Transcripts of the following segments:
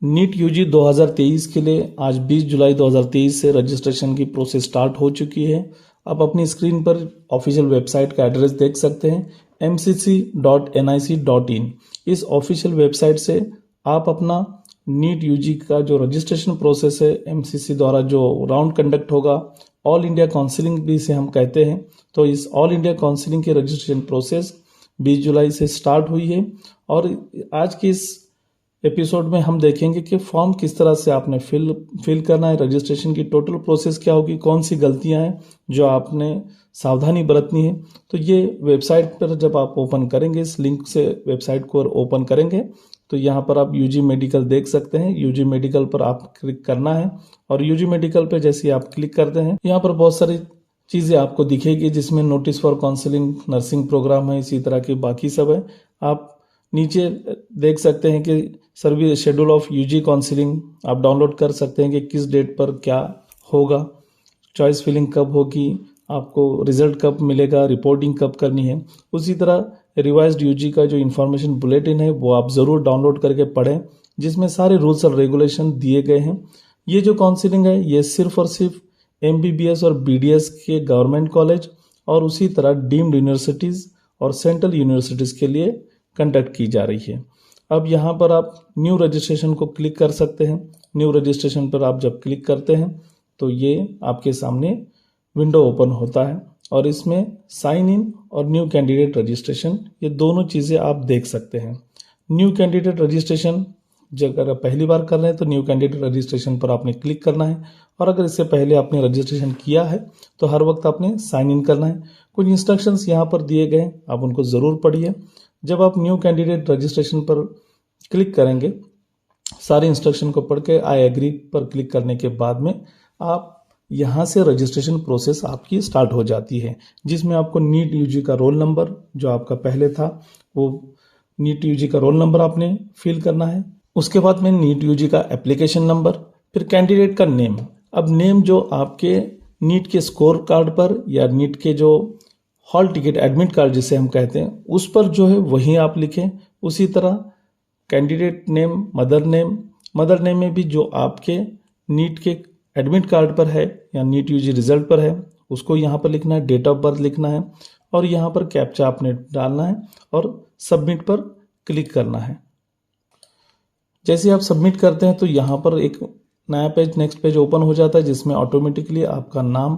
NEET UG 2023 के लिए आज 20 जुलाई 2023 से रजिस्ट्रेशन की प्रोसेस स्टार्ट हो चुकी है। आप अपनी स्क्रीन पर ऑफिशियल वेबसाइट का एड्रेस देख सकते हैं mcc.nic.in। इस ऑफिशियल वेबसाइट से आप अपना नीट यूजी का जो रजिस्ट्रेशन प्रोसेस है एमसीसी द्वारा जो राउंड कंडक्ट होगा, ऑल इंडिया काउंसिलिंग भी इसे हम कहते हैं, तो इस ऑल इंडिया काउंसिलिंग की रजिस्ट्रेशन प्रोसेस 20 जुलाई से स्टार्ट हुई है। और आज की इस एपिसोड में हम देखेंगे कि फॉर्म किस तरह से आपने फिल करना है, रजिस्ट्रेशन की टोटल प्रोसेस क्या होगी, कौन सी गलतियां हैं जो आपने सावधानी बरतनी है। तो ये वेबसाइट पर जब आप ओपन करेंगे, इस लिंक से वेबसाइट को ओपन करेंगे तो यहाँ पर आप यूजी मेडिकल देख सकते हैं। यूजी मेडिकल पर आप क्लिक करना है और यूजी मेडिकल पर जैसे ही आप क्लिक करते हैं यहाँ पर बहुत सारी चीज़ें आपको दिखेगी, जिसमें notice for counselling, nursing programme है, इसी तरह के बाकी सब है। आप नीचे देख सकते हैं कि service schedule of UG counselling आप डाउनलोड कर सकते हैं कि किस डेट पर क्या होगा, चॉइस फिलिंग कब होगी, आपको रिजल्ट कब मिलेगा, रिपोर्टिंग कब करनी है। उसी तरह रिवाइज्ड यूजी का जो इन्फॉर्मेशन बुलेटिन है वो आप ज़रूर डाउनलोड करके पढ़ें, जिसमें सारे रूल्स और रेगुलेशन दिए गए हैं। ये जो काउंसलिंग है ये सिर्फ और सिर्फ MBBS और BDS के गवर्नमेंट कॉलेज और उसी तरह डीम्ड यूनिवर्सिटीज़ और सेंट्रल यूनिवर्सिटीज़ के लिए कंडक्ट की जा रही है। अब यहाँ पर आप न्यू रजिस्ट्रेशन को क्लिक कर सकते हैं। न्यू रजिस्ट्रेशन पर आप जब क्लिक करते हैं तो ये आपके सामने विंडो ओपन होता है और इसमें साइन इन और न्यू कैंडिडेट रजिस्ट्रेशन ये दोनों चीज़ें आप देख सकते हैं। न्यू कैंडिडेट रजिस्ट्रेशन जब अगर पहली बार कर रहे हैं तो न्यू कैंडिडेट रजिस्ट्रेशन पर आपने क्लिक करना है, और अगर इससे पहले आपने रजिस्ट्रेशन किया है तो हर वक्त आपने साइन इन करना है। कुछ इंस्ट्रक्शंस यहाँ पर दिए गए हैं, आप उनको ज़रूर पढ़िए। जब आप न्यू कैंडिडेट रजिस्ट्रेशन पर क्लिक करेंगे, सारे इंस्ट्रक्शन को पढ़ के आई एग्री पर क्लिक करने के बाद में आप यहाँ से रजिस्ट्रेशन प्रोसेस आपकी स्टार्ट हो जाती है, जिसमें आपको नीट यूजी का रोल नंबर जो आपका पहले था वो नीट यूजी का रोल नंबर आपने फिल करना है। उसके बाद में नीट यूजी का एप्लीकेशन नंबर, फिर कैंडिडेट का नेम। अब नेम जो आपके नीट के स्कोर कार्ड पर या नीट के जो हॉल टिकट एडमिट कार्ड जिसे हम कहते हैं उस पर जो है वही आप लिखें। उसी तरह कैंडिडेट नेम, मदर नेम में भी जो आपके नीट के एडमिट कार्ड पर है या नीट यूजी रिजल्ट पर है उसको यहाँ पर लिखना है, डेट ऑफ बर्थ लिखना है और यहाँ पर कैप्चा आपने डालना है और सबमिट पर क्लिक करना है। जैसे आप सबमिट करते हैं तो यहाँ पर एक नया पेज, नेक्स्ट पेज ओपन हो जाता है, जिसमें ऑटोमेटिकली आपका नाम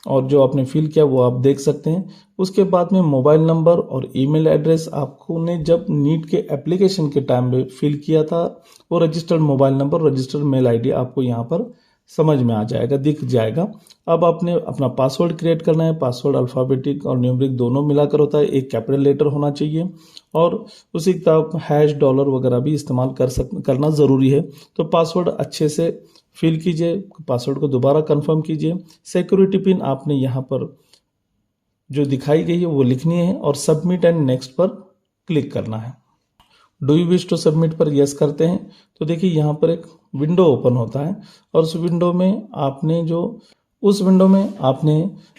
और जो आपने फिल किया वो आप देख सकते हैं। उसके बाद में मोबाइल नंबर और ईमेल एड्रेस आपको ने जब नीट के एप्लीकेशन के टाइम में फिल किया था वो registered mobile number, registered mail ID आपको यहाँ पर समझ में आ जाएगा, दिख जाएगा। अब आपने अपना पासवर्ड क्रिएट करना है। पासवर्ड अल्फ़ाबेटिक और न्यूमेरिक दोनों मिलाकर होता है, एक कैपिटल लेटर होना चाहिए और उसी तरह हैश, डॉलर वगैरह भी इस्तेमाल करना ज़रूरी है। तो पासवर्ड अच्छे से फिल कीजिए, पासवर्ड को दोबारा कंफर्म कीजिए। सिक्योरिटी पिन आपने यहाँ पर जो दिखाई गई है वो लिखनी है और सबमिट एंड नेक्स्ट पर क्लिक करना है। Do you wish to submit पर यस करते हैं तो देखिए यहाँ पर एक विंडो ओपन होता है और उस विंडो में आपने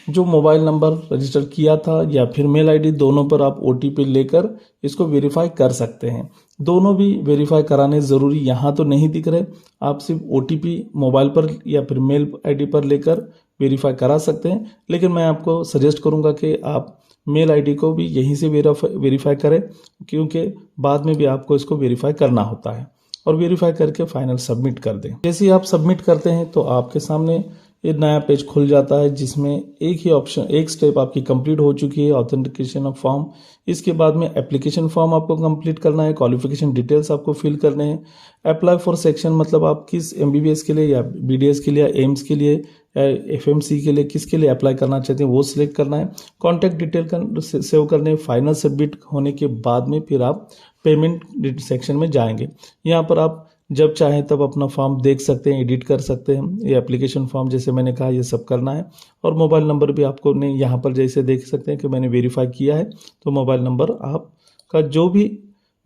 जो मोबाइल नंबर रजिस्टर किया था या फिर मेल आईडी, दोनों पर आप OTP लेकर इसको वेरीफाई कर सकते हैं। दोनों भी वेरीफाई कराने ज़रूरी यहाँ तो नहीं दिख रहे, आप सिर्फ OTP मोबाइल पर या फिर मेल आईडी पर लेकर वेरीफाई करा सकते हैं, लेकिन मैं आपको सजेस्ट करूँगा कि आप मेल आईडी को भी यहीं से वेरीफाई करें, क्योंकि बाद में भी आपको इसको वेरीफाई करना होता है और वेरीफाई करके फाइनल सबमिट कर दें। जैसे ही आप सबमिट करते हैं तो आपके सामने एक नया पेज खुल जाता है, जिसमें एक स्टेप आपकी कंप्लीट हो चुकी है, ऑथेंटिकेशन ऑफ फॉर्म। इसके बाद में एप्लीकेशन फॉर्म आपको कंप्लीट करना है, क्वालिफिकेशन डिटेल्स आपको फिल करने हैं, अप्लाई फॉर सेक्शन मतलब आप किस MBBS के लिए या BDS के लिए या एम्स के लिए या FMC के लिए किसके लिए अप्लाई करना चाहते हैं वो सिलेक्ट करना है, कॉन्टैक्ट डिटेल सेव करने। फाइनल सबमिट होने के बाद में फिर आप पेमेंट सेक्शन में जाएंगे। यहाँ पर आप जब चाहें तब अपना फॉर्म देख सकते हैं, एडिट कर सकते हैं। ये एप्लीकेशन फॉर्म जैसे मैंने कहा ये सब करना है और मोबाइल नंबर भी आपको ने यहाँ पर जैसे देख सकते हैं कि मैंने वेरीफाई किया है तो मोबाइल नंबर आपका जो भी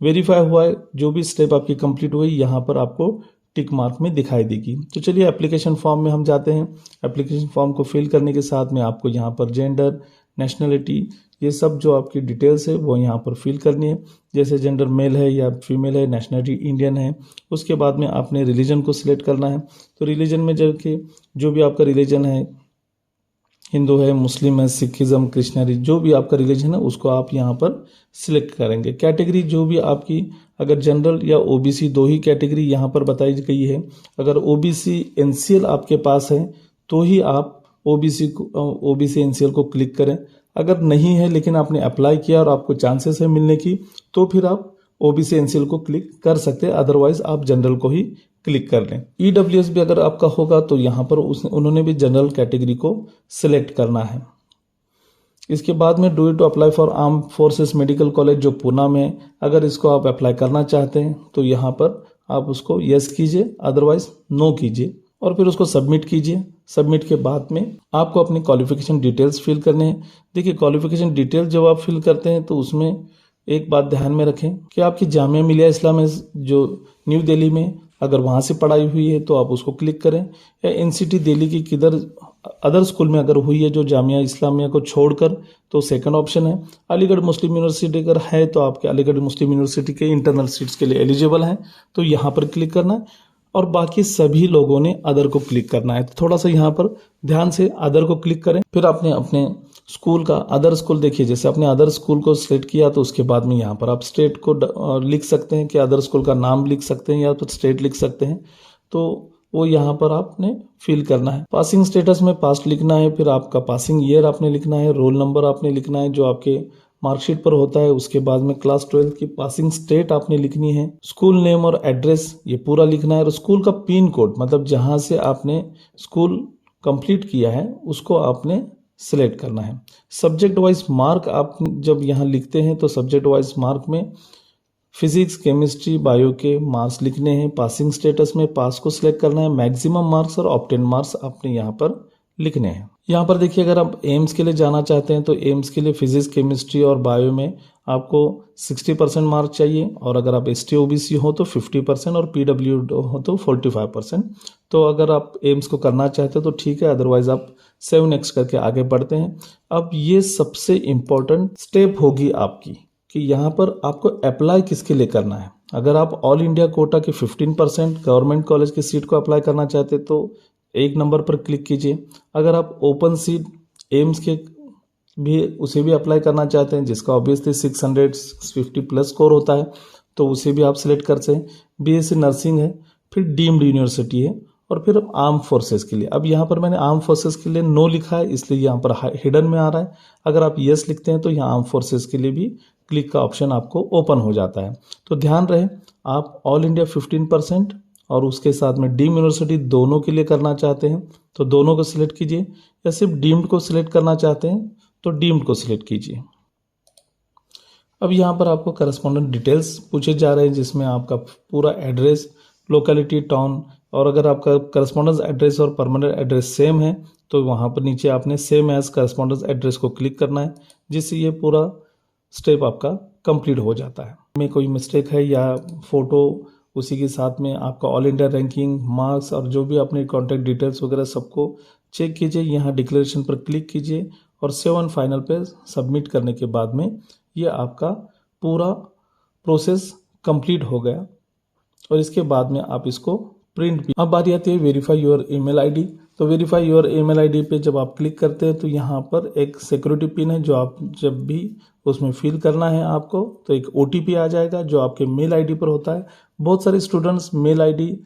वेरीफाई हुआ है, जो भी स्टेप आपकी कंप्लीट हुई यहाँ पर आपको टिक मार्क में दिखाई देगी। तो चलिए एप्लीकेशन फॉर्म में हम जाते हैं। एप्लीकेशन फॉर्म को फिल करने के साथ में आपको यहाँ पर जेंडर, नेशनलिटी ये सब जो आपकी डिटेल्स है वो यहाँ पर फिल करनी है। जैसे जेंडर मेल है या फीमेल है, नेशनलिटी इंडियन है। उसके बाद में आपने रिलीजन को सिलेक्ट करना है। तो रिलीजन में जो भी आपका रिलीजन है, हिंदू है, मुस्लिम है, सिखिज्म, क्रिश्चियनिटी, जो भी आपका रिलीजन है उसको आप यहाँ पर सिलेक्ट करेंगे। कैटेगरी जो भी आपकी, अगर जनरल या ओबीसी दो ही कैटेगरी यहाँ पर बताई गई है। अगर ओबीसी एनसीएल आपके पास है तो ही आप ओबीसी एनसीएल को क्लिक करें। अगर नहीं है लेकिन आपने अप्लाई किया और आपको चांसेस है मिलने की, तो फिर आप ओबीसी एनसीएल को क्लिक कर सकते हैं, अदरवाइज आप जनरल को ही क्लिक कर लें। ईडब्ल्यूएस भी अगर आपका होगा तो यहाँ पर उन्होंने भी जनरल कैटेगरी को सिलेक्ट करना है। इसके बाद में do to apply for arm forces medical college जो पूना में, अगर इसको आप अप्लाई करना चाहते हैं तो यहाँ पर आप उसको यस कीजिए, अदरवाइज नो कीजिए और फिर उसको सबमिट कीजिए। सबमिट के बाद में आपको अपनी क्वालिफिकेशन डिटेल्स फिल करने हैं। देखिए, क्वालिफिकेशन डिटेल्स जब आप फिल करते हैं तो उसमें एक बात ध्यान में रखें कि आपकी जामिया मिलिया इस्लामिया जो न्यू दिल्ली में, अगर वहाँ से पढ़ाई हुई है तो आप उसको क्लिक करें, या एनसीटी दिल्ली की किधर अदर स्कूल में अगर हुई है जो जामिया इस्लामिया को छोड़कर, तो सेकंड ऑप्शन है। अलीगढ़ मुस्लिम यूनिवर्सिटी अगर है तो आपके अलीगढ़ मुस्लिम यूनिवर्सिटी के इंटरनल सीट्स के लिए एलिजिबल हैं, तो यहाँ पर क्लिक करना है। और बाकी सभी लोगों ने अदर को क्लिक करना है। तो थोड़ा सा यहाँ पर ध्यान से अदर को क्लिक करें। फिर आपने अपने स्कूल का अदर स्कूल देखिए, जैसे आपने अदर स्कूल को सिलेक्ट किया तो उसके बाद में यहाँ पर आप स्टेट को लिख सकते हैं कि अदर स्कूल का नाम लिख सकते हैं या तो स्टेट लिख सकते हैं, तो वो यहाँ पर आपने फिल करना है। पासिंग स्टेटस में पास लिखना है, फिर आपका पासिंग ईयर आपने लिखना है, रोल नंबर आपने लिखना है जो आपके मार्कशीट पर होता है। उसके बाद में क्लास 12 की पासिंग स्टेट आपने लिखनी है, स्कूल नेम और एड्रेस ये पूरा लिखना है, और स्कूल का पिन कोड मतलब जहां से आपने स्कूल कंप्लीट किया है उसको आपने सिलेक्ट करना है। सब्जेक्ट वाइज मार्क आप जब यहाँ लिखते हैं तो सब्जेक्ट वाइज मार्क में फिजिक्स, केमिस्ट्री, बायो के मार्क्स लिखने हैं। पासिंग स्टेटस में पास को सिलेक्ट करना है, मैक्सिमम मार्क्स और ऑब्टेन मार्क्स आपने यहाँ पर लिखने हैं। यहाँ पर देखिए, अगर आप एम्स के लिए जाना चाहते हैं तो एम्स के लिए फिजिक्स, केमिस्ट्री और बायो में आपको 60% मार्क चाहिए, और अगर आप ST OBC हो तो 50% और PWD हो तो 45%। तो अगर आप एम्स को करना चाहते हो तो ठीक है, अदरवाइज आप 7X करके आगे बढ़ते हैं। अब ये सबसे इम्पोर्टेंट स्टेप होगी आपकी कि यहाँ पर आपको अप्लाई किसके लिए करना है। अगर आप ऑल इंडिया कोटा के 15% गवर्नमेंट कॉलेज की सीट को अप्लाई करना चाहते हैं तो 1 नंबर पर क्लिक कीजिए। अगर आप ओपन सीट एम्स के भी उसे भी अप्लाई करना चाहते हैं जिसका ऑब्वियसली 650 प्लस स्कोर होता है, तो उसे भी आप सिलेक्ट कर सकते हैं। BSc नर्सिंग है, फिर डीम्ड यूनिवर्सिटी है, और फिर आर्म फोर्सेस के लिए। अब यहाँ पर मैंने आर्म फोर्सेस के लिए नो लिखा है इसलिए यहाँ पर हिडन में आ रहा है। अगर आप यस लिखते हैं तो यहाँ आर्म फोर्सेस के लिए भी क्लिक का ऑप्शन आपको ओपन हो जाता है। तो ध्यान रहे, आप ऑल इंडिया 15% और उसके साथ में डीम्ड यूनिवर्सिटी दोनों के लिए करना चाहते हैं तो दोनों को सिलेक्ट कीजिए, या सिर्फ डीम्ड को सिलेक्ट करना चाहते हैं तो डीम्ड को सिलेक्ट कीजिए। अब यहाँ पर आपको करस्पॉन्डेंट डिटेल्स पूछे जा रहे हैं जिसमें आपका पूरा एड्रेस, लोकेलिटी, टाउन, और अगर आपका करस्पॉन्डेंस एड्रेस और परमानेंट एड्रेस सेम है तो वहाँ पर नीचे आपने सेम एज करस्पॉन्डेंस एड्रेस को क्लिक करना है, जिससे ये पूरा स्टेप आपका कंप्लीट हो जाता है। में कोई मिस्टेक है या फोटो उसी के साथ में आपका ऑल इंडिया रैंकिंग, मार्क्स और जो भी अपने कॉन्टैक्ट डिटेल्स वगैरह सबको चेक कीजिए। यहाँ डिक्लेरेशन पर क्लिक कीजिए और सेव ऑन फाइनल पे सबमिट करने के बाद में ये आपका पूरा प्रोसेस कंप्लीट हो गया, और इसके बाद में आप इसको प्रिंट भी। अब बारी आती है वेरीफाई योर ईमेल आईडी। तो वेरीफाई योर ईमेल आईडी पे जब आप क्लिक करते हैं तो यहाँ पर एक सिक्योरिटी पिन है जो आप जब भी उसमें फिल करना है आपको, तो एक OTP आ जाएगा जो आपके मेल आईडी पर होता है। बहुत सारे स्टूडेंट्स मेल आईडी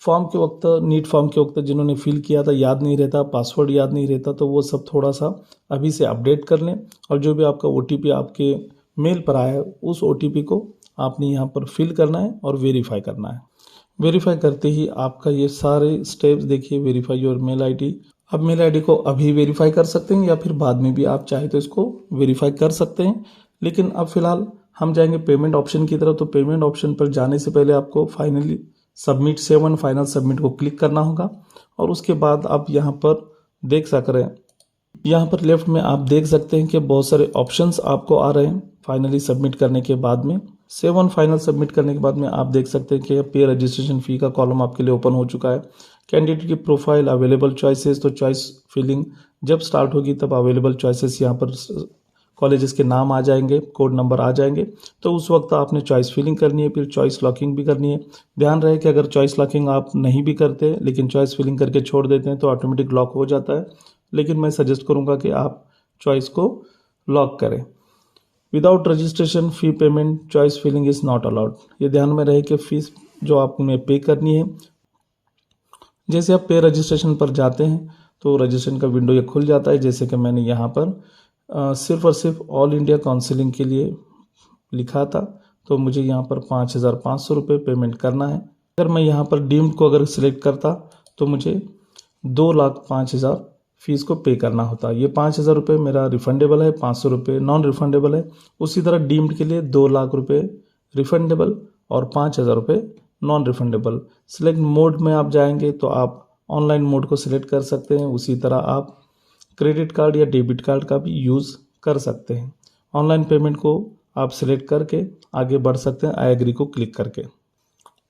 फॉर्म के वक्त, नीट फॉर्म के वक्त जिन्होंने फिल किया था याद नहीं रहता, पासवर्ड याद नहीं रहता, तो वो सब थोड़ा सा अभी से अपडेट कर लें, और जो भी आपका OTP आपके मेल पर आया है उस OTP को आपने यहाँ पर फिल करना है और वेरीफाई करना है। वेरीफाई करते ही आपका ये सारे स्टेप्स देखिए, वेरीफाई योर मेल आईडी। अब मेल आईडी को अभी वेरीफाई कर सकते हैं या फिर बाद में भी आप चाहे तो इसको वेरीफाई कर सकते हैं, लेकिन अब फिलहाल हम जाएंगे पेमेंट ऑप्शन की तरफ। तो पेमेंट ऑप्शन पर जाने से पहले आपको finally submit, save on final submit को क्लिक करना होगा, और उसके बाद आप यहाँ पर देख सक रहे हैं, यहाँ पर लेफ्ट में आप देख सकते हैं कि बहुत सारे ऑप्शंस आपको आ रहे हैं। फाइनली सबमिट करने के बाद में, सेव ऑन फाइनल सबमिट करने के बाद में आप देख सकते हैं कि पे रजिस्ट्रेशन फी का कॉलम आपके लिए ओपन हो चुका है। कैंडिडेट की प्रोफाइल, अवेलेबल चॉइसेस, तो चॉइस फिलिंग जब स्टार्ट होगी तब अवेलेबल चॉइसेस यहाँ पर कॉलेजेस के नाम आ जाएंगे, कोड नंबर आ जाएंगे। तो उस वक्त आपने चॉइस फिलिंग करनी है, फिर चॉइस लॉकिंग भी करनी है। ध्यान रहे कि अगर चॉइस लॉकिंग आप नहीं भी करते लेकिन चॉइस फिलिंग करके छोड़ देते हैं तो ऑटोमेटिक लॉक हो जाता है, लेकिन मैं सजेस्ट करूँगा कि आप चॉइस को लॉक करें। Without registration fee payment choice filling is not allowed. ये ध्यान में रहे कि फीस जो आपने पे करनी है, जैसे आप पे रजिस्ट्रेशन पर जाते हैं तो रजिस्ट्रेशन का विंडो ये खुल जाता है। जैसे कि मैंने यहाँ पर सिर्फ और सिर्फ ऑल इंडिया काउंसिलिंग के लिए लिखा था, तो मुझे यहाँ पर 5,500 रुपये पेमेंट करना है। अगर मैं यहाँ पर डीम्ड को अगर सिलेक्ट करता तो मुझे 2,05,000 फीस को पे करना होता। ये 5,000 रुपये मेरा रिफंडेबल है, 500 रुपये नॉन रिफंडेबल है। उसी तरह डीम्ड के लिए 2 लाख रुपये रिफंडेबल और 5,000 रुपये नॉन रिफंडेबल। सिलेक्ट मोड में आप जाएंगे तो आप ऑनलाइन मोड को सिलेक्ट कर सकते हैं। उसी तरह आप क्रेडिट कार्ड या डेबिट कार्ड का भी यूज़ कर सकते हैं। ऑनलाइन पेमेंट को आप सिलेक्ट करके आगे बढ़ सकते हैं आई एग्री को क्लिक करके।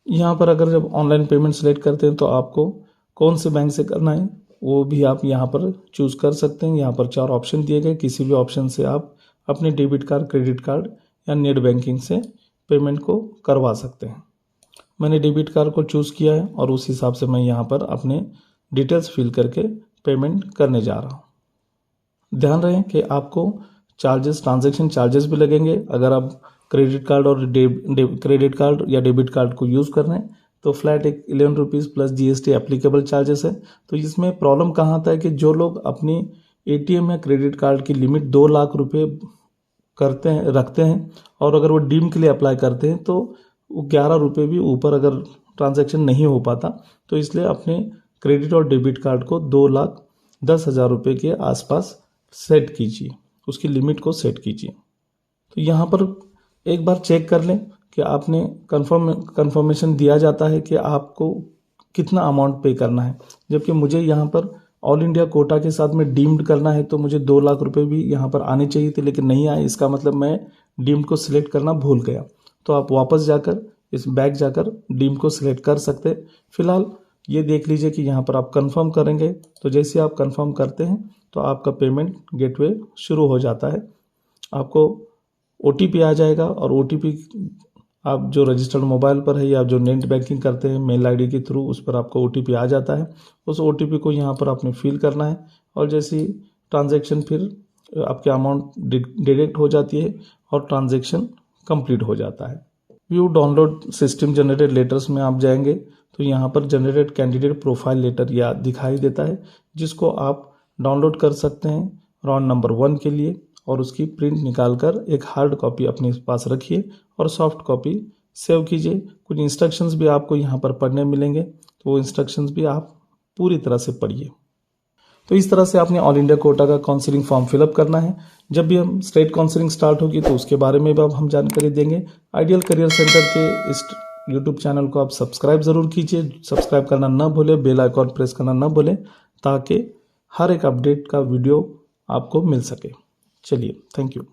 यहाँ पर अगर जब ऑनलाइन पेमेंट सिलेक्ट करते हैं तो आपको कौन से बैंक से करना है वो भी आप यहाँ पर चूज़ कर सकते हैं। यहाँ पर 4 ऑप्शन दिए गए, किसी भी ऑप्शन से आप अपने डेबिट कार्ड, क्रेडिट कार्ड या नेट बैंकिंग से पेमेंट को करवा सकते हैं। मैंने डेबिट कार्ड को चूज़ किया है और उस हिसाब से मैं यहाँ पर अपने डिटेल्स फिल करके पेमेंट करने जा रहा हूँ। ध्यान रहे कि आपको चार्जेस, ट्रांजैक्शन चार्जेस भी लगेंगे। अगर आप क्रेडिट कार्ड और क्रेडिट कार्ड या डेबिट कार्ड को यूज़ कर रहे हैं तो फ्लैट एक 11 rupees plus GST applicable charges है। तो इसमें प्रॉब्लम कहाँ आता है कि जो लोग अपनी ATM या क्रेडिट कार्ड की लिमिट 2 लाख रुपये रखते हैं और अगर वो डीम के लिए अप्लाई करते हैं तो 11 रुपये भी ऊपर अगर ट्रांजैक्शन नहीं हो पाता, तो इसलिए अपने क्रेडिट और डेबिट कार्ड को 2,10,000 रुपये के आसपास सेट कीजिए, उसकी लिमिट को सेट कीजिए। तो यहाँ पर एक बार चेक कर लें कि आपने कंफर्मेशन दिया जाता है कि आपको कितना अमाउंट पे करना है। जबकि मुझे यहाँ पर ऑल इंडिया कोटा के साथ में डीम्ड करना है तो मुझे 2 लाख रुपए भी यहाँ पर आने चाहिए थे, लेकिन नहीं आए। इसका मतलब मैं डीम्ड को सिलेक्ट करना भूल गया। तो आप वापस जाकर बैक जाकर डीम्ड को सिलेक्ट कर सकते। फिलहाल ये देख लीजिए कि यहाँ पर आप कंफर्म करेंगे तो जैसे आप कंफर्म करते हैं तो आपका पेमेंट गेटवे शुरू हो जाता है। आपको OTP आ जाएगा और OTP आप जो रजिस्टर्ड मोबाइल पर है या जो नेट बैंकिंग करते हैं मेल ID के थ्रू, उस पर आपको OTP आ जाता है। उस OTP को यहाँ पर आपने फिल करना है और जैसे ट्रांजैक्शन फिर आपके अमाउंट डिडक्ट हो जाती है और ट्रांजैक्शन कंप्लीट हो जाता है। View download system generated letters में आप जाएंगे तो यहाँ पर जनरेटेड कैंडिडेट प्रोफाइल लेटर या दिखाई देता है, जिसको आप डाउनलोड कर सकते हैं राउंड नंबर 1 के लिए और उसकी प्रिंट निकालकर एक हार्ड कॉपी अपने पास रखिए और सॉफ्ट कॉपी सेव कीजिए। कुछ इंस्ट्रक्शंस भी आपको यहाँ पर पढ़ने मिलेंगे, तो वो इंस्ट्रक्शंस भी आप पूरी तरह से पढ़िए। तो इस तरह से आपने ऑल इंडिया कोटा का काउंसलिंग फॉर्म फिलअप करना है। जब भी हम स्टेट काउंसलिंग स्टार्ट होगी तो उसके बारे में भी अब हम जानकारी देंगे। आइडियल करियर सेंटर के इस यूट्यूब चैनल को आप सब्सक्राइब ज़रूर कीजिए। सब्सक्राइब करना न भूलें, बेल आइकॉन प्रेस करना न भूलें, ताकि हर एक अपडेट का वीडियो आपको मिल सके। चलिए, थैंक यू।